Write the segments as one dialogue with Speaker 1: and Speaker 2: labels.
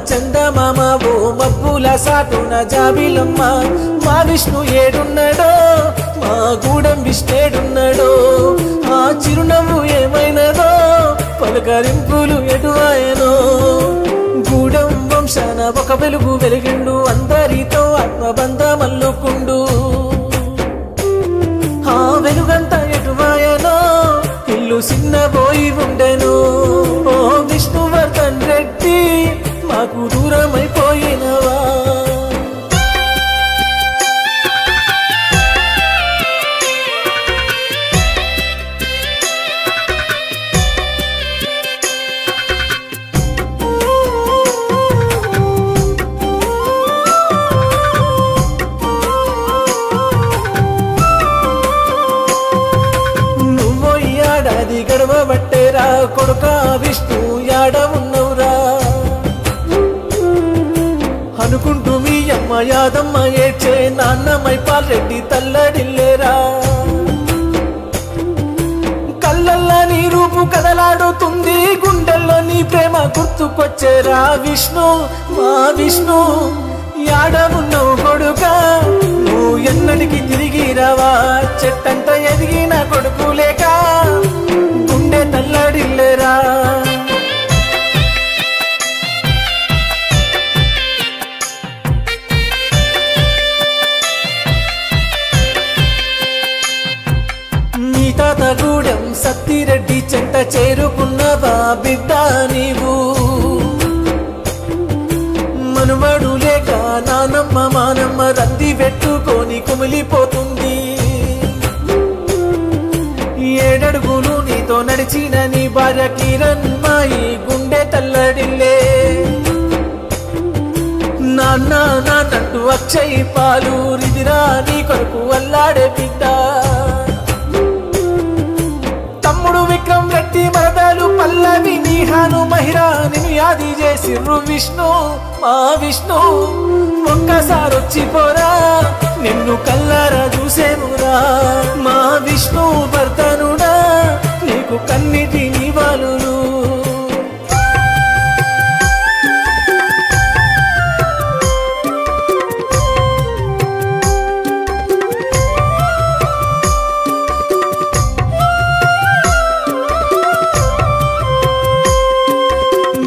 Speaker 1: చందమామ ఓ మబ్బుల సాటున జాబిలమ్మ మా విష్ణు ఏడున్నాడో మా గూడెం విష్ణేడున్నాడో ఆ చిరునవ్వు ఏమైనదో పలకరింపులు ఎటువాయనో గూడెం వంశాన ఒక వెలుగు వెలిగిండు అందరితో ఆత్మబంధం అల్లుకుండు ఆ వెలుగంతా ఎటువాయనో ఇల్లు చిన్నబోయి ఉండెను ఓ విష్ణువర్ధన్ రెడ్డి మాకు దూరమైపోయినవా గడవబట్టేరా కొడుక విష్ణు యాడ ఉన్నవురా అనుకుంటూ మీ అమ్మ యాదమ్మ ఏడ్చే నాన్న మైపాల్ రెడ్డి తల్లడిల్లేరా కళ్ళల్లో నీ రూపు కదలాడుతుంది గుండెల్లో నీ ప్రేమ గుర్తుకొచ్చేరా విష్ణు మా విష్ణు యాడ ఉన్నవు కొడుక నువ్వు ఎన్నటికి తిరిగి రావా చెట్టంత ఎదిగిన కొడుకు లేక గుండె తల్లడిల్లేరా నీ తాత గూడెం సత్తిరెడ్డి చెంత చేరుకున్నవా బిడ్డ నీవు మనుమడు లేక నానమ్మ మానమ్మ రంది పెట్టుకొని కుమిలిపోతుంది ఏడడుగులు నీతో నడిచిన నీ భార్య కిరణ్ మాయి గుండె తల్లడిల్లే నాన్న నాన్నట్టు అక్షయ్ పాలు రిదిరా నీ కొరకు అల్లాడే బిడ్డ తమ్ముడు విక్రమ్ రెడ్డి మరదలు పల్లవి నీహాను మహిరా నిన్ను యాది చేసిర్రు విష్ణు మా విష్ణు ఒక్కసారి వచ్చిపోరా నిన్ను కల్లారా చూసేనురా మా విష్ణు భర్తనుడా నీకు కన్నిటి నివాళులు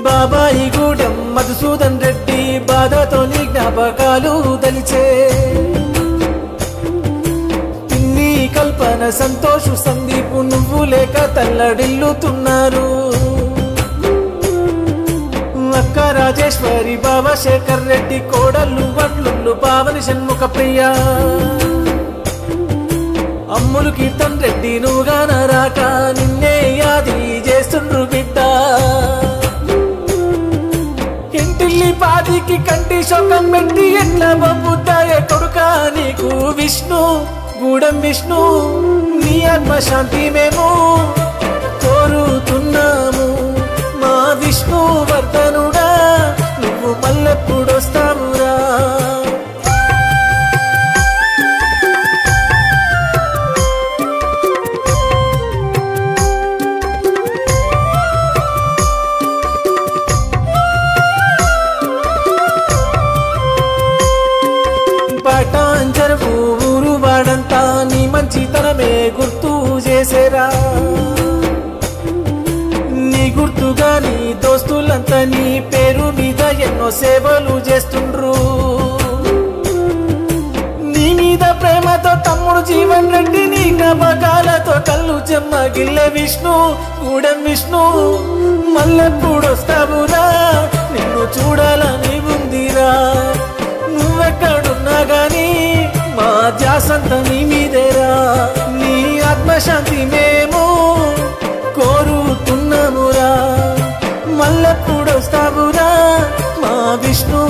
Speaker 1: బాబాయి గూడెం మధుసూదన్ రెడ్డి బాధతో నీ జ్ఞాపకాలు దలిచే పిన్ని కల్పన సంతోషు సందీపు నువ్వు లేక తల్లడిల్లుతున్నారు అక్క రాజేశ్వరి బాబా శేఖర్ రెడ్డి కోడళ్ళు వడ్లుళ్ళు పావని షణ్ముఖ ప్రియ అమ్ములు కీర్తన్ రెడ్డి నువ్వుగాన రాక నిన్నే యాది చేస్తుండ్రు బిడ్డ పాదికి కంటి శోకం పెట్టి ఎట్లా పంపుతాయే కొడుక నీకు విష్ణు గూడెం విష్ణు నీ ఆత్మశాంతి మేము కోరుతున్నాము మా విష్ణు వర్ధనుడా నువ్వు మళ్ళెప్పుడొస్తావురా పటాంజరపు ఊరు వాడంతా నీ మంచితనమే గుర్తు చేసేరా నీ గుర్తుగా నీ దోస్తులంతా నీ పేరు మీద ఎన్నో సేవలు చేస్తుండ్రు నీ మీద ప్రేమతో తమ్ముడు జీవన్ రెడ్డి నీ జ్ఞాపకాలతో కళ్ళు చెమ్మగిల్లే విష్ణు గూడెం విష్ణు మళ్ళెప్పుడొస్తావురా నిన్ను చూడాలని ఉందిరా నువ్వెక్కడున్నా గాని మా ధ్యాసంతా నీ మీదేరా నీ ఆత్మశాంతి మేము కోరుతున్నామురా మళ్ళెప్పుడొస్తావురా మా విష్ణు